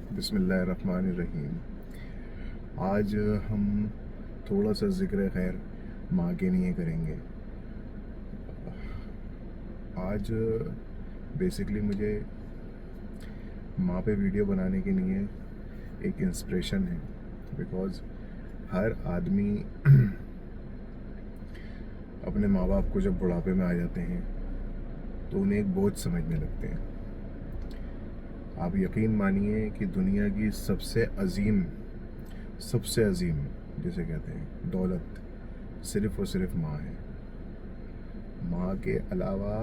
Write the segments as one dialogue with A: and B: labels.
A: बिस्मिल्लाहिर्रहमानिर्रहीम। आज हम थोड़ा सा ज़िक्र खैर माँ के लिए करेंगे। आज बेसिकली मुझे माँ पे वीडियो बनाने के लिए एक इंस्पिरेशन है, बिकॉज़ हर आदमी अपने माँ बाप को जब बुढ़ापे में आ जाते हैं तो उन्हें एक बोझ समझने लगते हैं। आप यकीन मानिए कि दुनिया की सबसे अजीम जिसे कहते हैं दौलत सिर्फ़ और सिर्फ माँ है। माँ के अलावा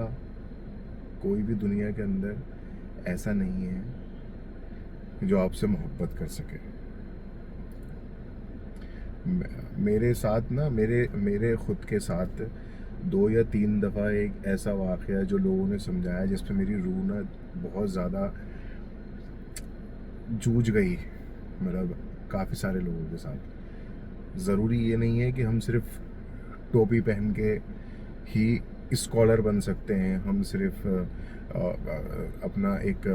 A: कोई भी दुनिया के अंदर ऐसा नहीं है जो आपसे मोहब्बत कर सके। मेरे साथ ना मेरे मेरे ख़ुद के साथ 2 या 3 दफ़ा एक ऐसा वाक़या जो लोगों ने समझाया जिस पे मेरी रूह ना बहुत ज़्यादा जूझ गई। मतलब काफ़ी सारे लोगों के साथ। ज़रूरी ये नहीं है कि हम सिर्फ टोपी पहन के ही स्कॉलर बन सकते हैं, हम सिर्फ अपना एक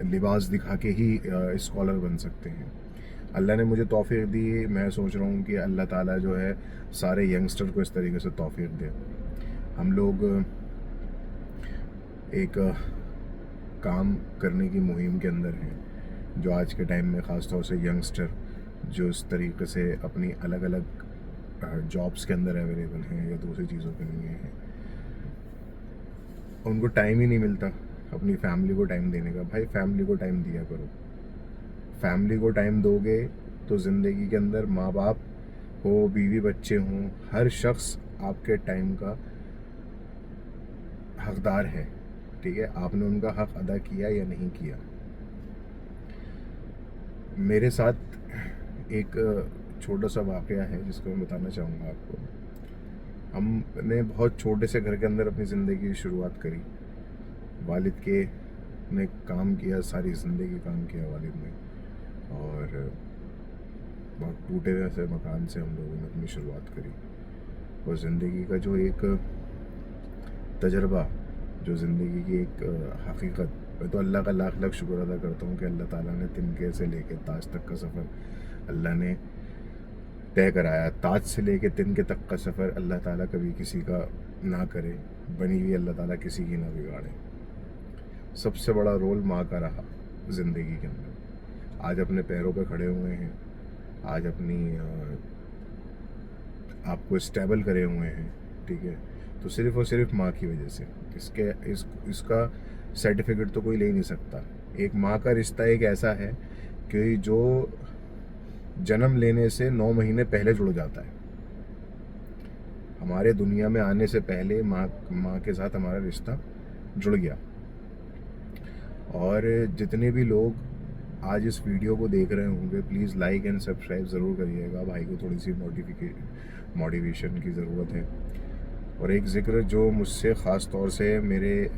A: लिबास दिखा के ही स्कॉलर बन सकते हैं। अल्लाह ने मुझे तौफीक दी, मैं सोच रहा हूँ कि अल्लाह ताला जो है सारे यंगस्टर को इस तरीके से तौफीक दे। हम लोग एक काम करने की मुहिम के अंदर हैं, जो आज के टाइम में ख़ास तौर से यंगस्टर जो इस तरीके से अपनी अलग अलग जॉब्स के अंदर अवेलेबल हैं या दूसरी चीज़ों के लिए हैं, उनको टाइम ही नहीं मिलता अपनी फैमिली को टाइम देने का। भाई फैमिली को टाइम दिया करो। फैमिली को टाइम दोगे तो ज़िंदगी के अंदर माँ बाप हो, बीवी बच्चे हों, हर शख्स आपके टाइम का हकदार है। ठीक है, आपने उनका हक अदा किया या नहीं किया। मेरे साथ एक छोटा सा वाक़या है जिसको मैं बताना चाहूँगा आपको। हमने बहुत छोटे से घर के अंदर अपनी ज़िंदगी की शुरुआत करी। वालिद के ने काम किया, सारी ज़िंदगी काम किया वालिद ने, और बहुत टूटे हुए से मकान से हम लोगों ने अपनी शुरुआत करी। और ज़िंदगी का जो एक तजर्बा, जो ज़िंदगी की एक हकीकत, मैं तो अल्लाह का लाख लाख शुक्र अदा करता हूँ कि अल्लाह ताला ने तिनके से लेके ताज तक का सफ़र अल्लाह ने तय कराया। ताज से लेके तिनके तक का सफ़र अल्लाह ताला कभी किसी का ना करे, बनी हुई अल्लाह ताला किसी की ना बिगाड़े। सबसे बड़ा रोल माँ का रहा ज़िंदगी के अंदर। आज अपने पैरों पे खड़े हुए हैं, आज अपनी आपको स्टेबल करे हुए हैं। ठीक है, तो सिर्फ़ और सिर्फ माँ की वजह से। इसका सर्टिफिकेट तो कोई ले नहीं सकता। एक माँ का रिश्ता एक ऐसा है कि जो जन्म लेने से 9 महीने पहले जुड़ जाता है। हमारे दुनिया में आने से पहले माँ के साथ हमारा रिश्ता जुड़ गया। और जितने भी लोग आज इस वीडियो को देख रहे होंगे, प्लीज़ लाइक एंड सब्सक्राइब ज़रूर करिएगा। भाई को थोड़ी सी मोटिवेशन की ज़रूरत है। और एक ज़िक्र जो मुझसे ख़ास तौर से मेरे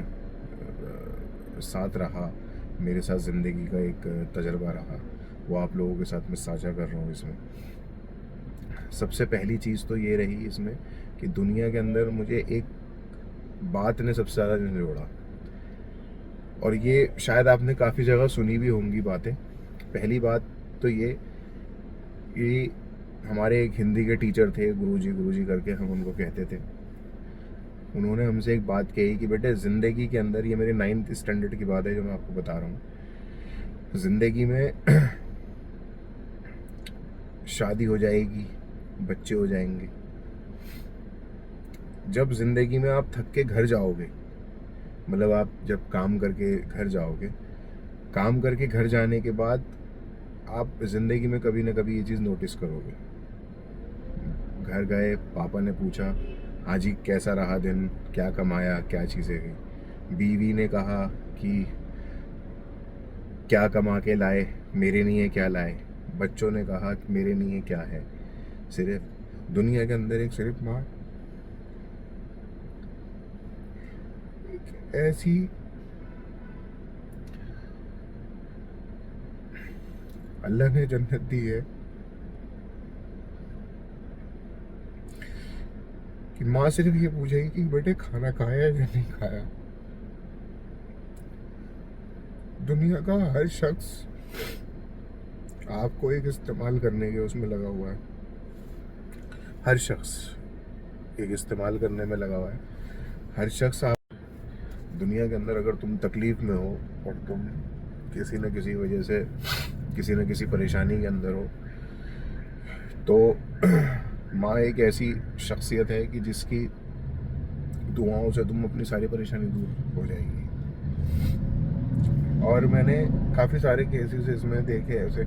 A: साथ रहा, मेरे साथ ज़िंदगी का एक तजर्बा रहा, वो आप लोगों के साथ मैं साझा कर रहा हूँ इसमें। सबसे पहली चीज़ तो ये रही इसमें कि दुनिया के अंदर मुझे एक बात ने सबसे ज़्यादा जोड़ा, और ये शायद आपने काफ़ी जगह सुनी भी होंगी बातें। पहली बात तो ये कि हमारे एक हिंदी के टीचर थे, गुरुजी करके हम उनको कहते थे। उन्होंने हमसे एक बात कही कि बेटे ज़िंदगी के अंदर, ये मेरे 9th स्टैंडर्ड की बात है जो मैं आपको बता रहा हूँ, ज़िंदगी में शादी हो जाएगी, बच्चे हो जाएंगे। जब ज़िंदगी में आप थक के घर जाओगे, मतलब आप जब काम करके घर जाओगे, काम करके घर जाने के बाद आप ज़िंदगी में कभी ना कभी ये चीज़ नोटिस करोगे। घर गए, पापा ने पूछा हाँ जी कैसा रहा दिन, क्या कमाया, क्या चीज़ें गई। बीवी ने कहा कि क्या कमा के लाए, मेरे लिए क्या लाए। बच्चों ने कहा कि मेरे लिए क्या है। सिर्फ दुनिया के अंदर एक सिर्फ माँ, एक ऐसी अल्लाह ने जन्नत दी है कि माँ सिर्फ ये पूछेगी कि बेटे खाना खाया या नहीं खाया। दुनिया का हर शख्स आपको एक इस्तेमाल करने के उसमें लगा हुआ है। हर शख्स एक इस्तेमाल करने में लगा हुआ है। हर शख्स आप दुनिया के अंदर अगर तुम तकलीफ में हो और तुम किसी न किसी वजह से किसी न किसी परेशानी के अंदर हो, तो माँ एक ऐसी शख्सियत है कि जिसकी दुआओं से तुम अपनी सारी परेशानी दूर हो जाएगी। और मैंने काफ़ी सारे केसेस इसमें देखे हैं। ऐसे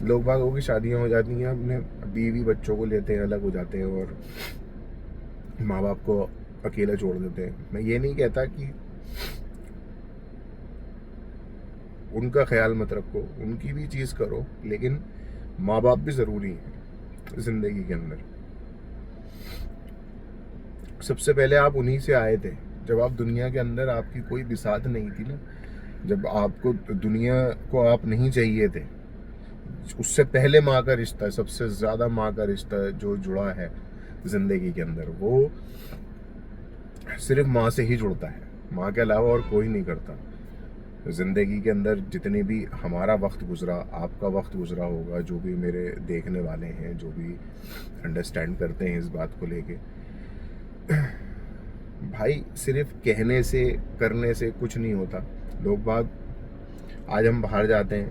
A: लोग बागों की शादियां हो जाती हैं, अपने बीवी बच्चों को लेते हैं, अलग हो जाते हैं और माँ बाप को अकेला छोड़ देते हैं। मैं ये नहीं कहता कि उनका ख्याल मत रखो, उनकी भी चीज़ करो, लेकिन माँ बाप भी ज़रूरी हैं ज़िंदगी के अंदर। सबसे पहले आप उन्हीं से आए थे। जब आप दुनिया के अंदर आपकी कोई बिसात नहीं थी ना, जब आपको दुनिया को आप नहीं चाहिए थे, उससे पहले माँ का रिश्ता है, सबसे ज़्यादा माँ का रिश्ता जो जुड़ा है ज़िंदगी के अंदर, वो सिर्फ माँ से ही जुड़ता है। माँ के अलावा और कोई नहीं करता। ज़िंदगी के अंदर जितने भी हमारा वक्त गुजरा, आपका वक्त गुजरा होगा, जो भी मेरे देखने वाले हैं, जो भी अंडरस्टैंड करते हैं इस बात को लेके, भाई सिर्फ कहने से करने से कुछ नहीं होता। लोग बाग, आज हम बाहर जाते हैं,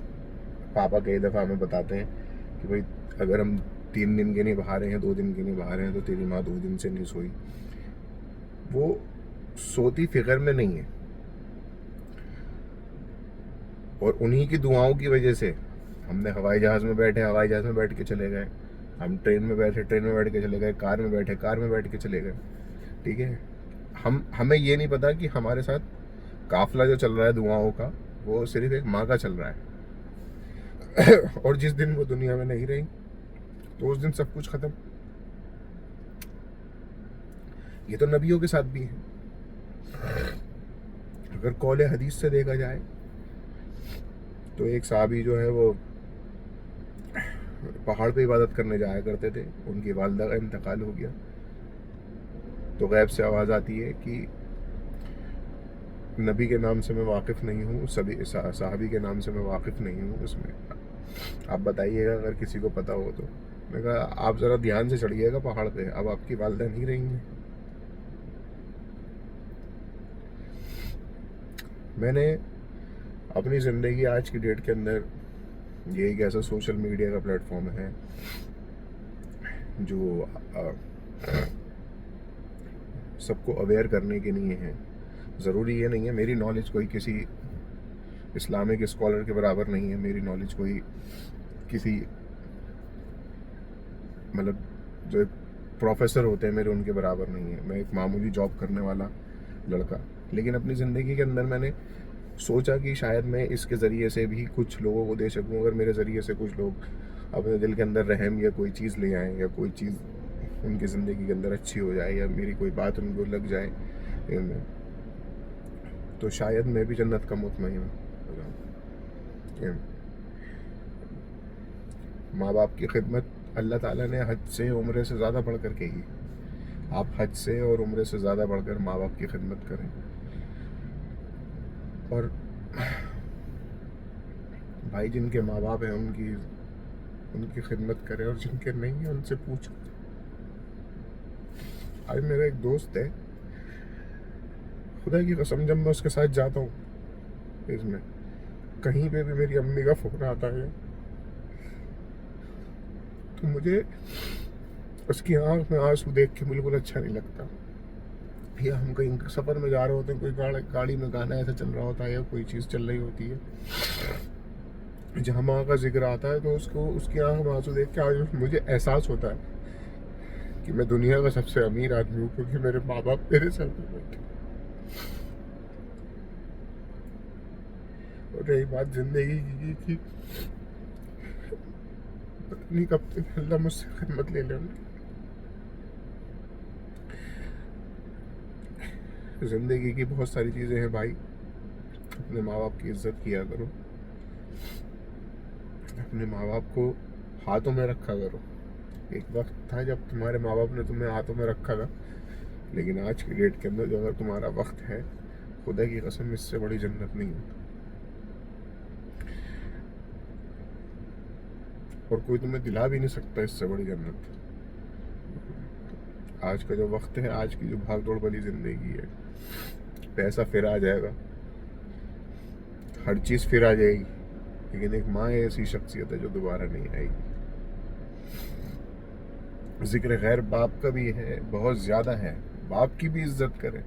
A: पापा कई दफ़ा हमें बताते हैं कि भाई अगर हम 3 दिन के नहीं बाहर हैं, 2 दिन के नहीं बाहर हैं, तो तेरी माँ 2 दिन से नहीं सोई। वो सोती फिक्र में नहीं है, और उन्हीं की दुआओं की वजह से हमने हवाई जहाज़ में बैठे, हवाई जहाज़ में बैठ के चले गए, हम ट्रेन में बैठे, ट्रेन में बैठ के चले गए, कार में बैठे, कार में बैठ के चले गए। ठीक है, हमें ये नहीं पता कि हमारे साथ काफिला जो चल रहा है दुआओं का, वो सिर्फ एक माँ का चल रहा है। और जिस दिन वो दुनिया में नहीं रही, तो उस दिन सब कुछ खत्म। ये तो नबियों के साथ भी है। अगर कौले हदीस से देखा जाए, तो एक साहबी जो है वो पहाड़ पे इबादत करने जाया करते थे, उनकी वालदा का इंतकाल हो गया, तो गैब से आवाज़ आती है कि नबी के नाम से मैं वाकिफ़ नहीं हूँ, सभी साहबी के नाम से मैं वाकिफ़ नहीं हूँ, उसमें आप बताइएगा अगर किसी को पता हो तो। मैं कहा आप ज़रा ध्यान से चढ़िएगा पहाड़ पे, अब आपकी वालदा नहीं रही हैं। मैंने अपनी ज़िंदगी आज की डेट के अंदर, ये एक ऐसा सोशल मीडिया का प्लेटफॉर्म है जो सबको अवेयर करने के लिए है। ज़रूरी ये नहीं है मेरी नॉलेज कोई किसी इस्लामिक स्कॉलर के बराबर नहीं है, मेरी नॉलेज कोई किसी मतलब जो प्रोफेसर होते हैं मेरे उनके बराबर नहीं है। मैं एक मामूली जॉब करने वाला लड़का, लेकिन अपनी ज़िंदगी के अंदर मैंने सोचा कि शायद मैं इसके ज़रिए से भी कुछ लोगों को दे सकूं। अगर मेरे ज़रिए से कुछ लोग अपने दिल के अंदर रहम या कोई चीज़ ले आएँ, या कोई चीज़ उनकी ज़िंदगी के अंदर अच्छी हो जाए, या मेरी कोई बात उनको लग जाए, तो शायद मैं भी जन्नत का मुतमईन हो जाऊँ। माँ बाप की खिदमत अल्लाह ताला ने हज से उम्र से ज़्यादा बढ़ कर कही। आप हज से और उम्र से ज़्यादा बढ़कर माँ बाप की खिदमत करें, और भाई जिनके माँ बाप हैं उनकी खिदमत करें, और जिनके नहीं हैं उनसे पूछो। आज मेरा एक दोस्त है, खुदा की कसम, जब मैं उसके साथ जाता हूँ इसमें, कहीं पे भी मेरी अम्मी का फ़ोन आता है, तो मुझे उसकी आंख में आंसू देख के बिल्कुल अच्छा नहीं लगता। या हम कहीं सफ़र में जा रहे होते हैं, कोई गाड़ी में गाना ऐसा चल रहा होता है, या कोई चीज़ चल रही होती है जहाँ माँ का जिक्र आता है, तो उसको उसकी आंख में आंसू देख के आज मुझे एहसास होता है कि मैं दुनिया का सबसे अमीर आदमी हूँ, क्योंकि मेरे माँ बाप मेरे सर पे बैठे। और रही बात जिंदगी की कि पता नहीं कब तक अल्लाह मुझसे खिदमत ले लेना। ज़िंदगी की बहुत सारी चीज़ें हैं भाई, अपने माँ बाप की इज्जत किया करो, अपने माँ बाप को हाथों में रखा करो। एक वक्त था जब तुम्हारे माँ बाप ने तुम्हें हाथों में रखा था, लेकिन आज की डेट के अंदर जो अगर तुम्हारा वक्त है, खुदा की कसम इससे बड़ी जन्नत नहीं होती। और कोई तुम्हें दिला भी नहीं सकता इससे बड़ी जन्नत। आज का जो वक्त है, आज की जो भाग दौड़ वाली जिंदगी है, पैसा फिर आ जाएगा, हर चीज़ फिर आ जाएगी, लेकिन एक माँ ऐसी शख्सियत है जो दोबारा नहीं आएगी। जिक्र गैर बाप का भी है, बहुत ज़्यादा है। बाप की भी इज्जत करें,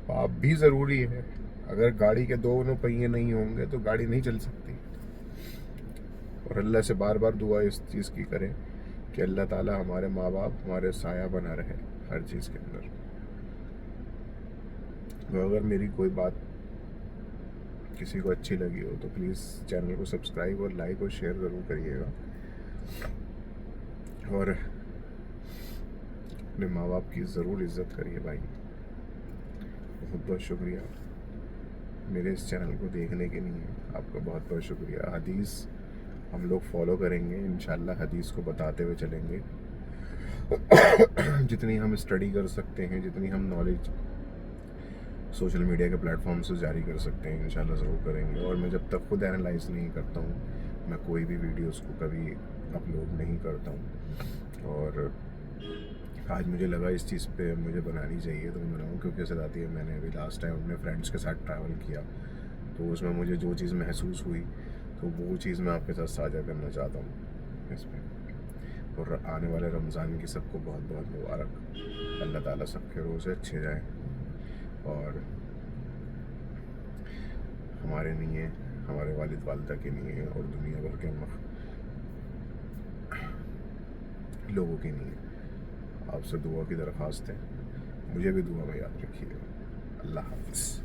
A: बाप भी ज़रूरी है। अगर गाड़ी के दोनों पहिए नहीं होंगे तो गाड़ी नहीं चल सकती। और अल्लाह से बार बार दुआ इस चीज़ की करें कि अल्लाह ताला हमारे माँ बाप हमारे साया बना रहे हर चीज़ के अंदर। तो अगर मेरी कोई बात किसी को अच्छी लगी हो तो प्लीज़ चैनल को सब्सक्राइब और लाइक और शेयर ज़रूर करिएगा। और अपने माँ बाप की ज़रूर इज़्ज़त करिए भाई। बहुत बहुत शुक्रिया मेरे इस चैनल को देखने के लिए, आपका बहुत बहुत शुक्रिया। हदीस हम लोग फॉलो करेंगे इंशाल्लाह, हदीस को बताते हुए चलेंगे। जितनी हम स्टडी कर सकते हैं, जितनी हम नॉलेज सोशल मीडिया के प्लेटफॉर्म से जारी कर सकते हैं, इंशाल्लाह ज़रूर करेंगे। और मैं जब तक खुद एनालाइज नहीं करता हूँ, मैं कोई भी वीडियोस को कभी अपलोड नहीं करता हूँ। और आज मुझे लगा इस चीज़ पे मुझे बनानी चाहिए, तो मैं बनाऊँ। क्योंकि सदाती है, मैंने अभी लास्ट टाइम अपने फ्रेंड्स के साथ ट्रैवल किया, तो उसमें मुझे जो चीज़ महसूस हुई तो वो चीज़ मैं आपके साथ साझा करना चाहता हूँ इस पर। और आने वाले रमज़ान की सबको बहुत बहुत मुबारक। अल्लाह ताला सबके रोज़े अच्छे जाए और हमारे लिए, हमारे वालिद वालिदा के लिए और दुनिया भर के लोगों के लिए आपसे दुआ की दरख्वास्त है। मुझे भी दुआ में याद रखिएगा। अल्लाह हाफ़िज़।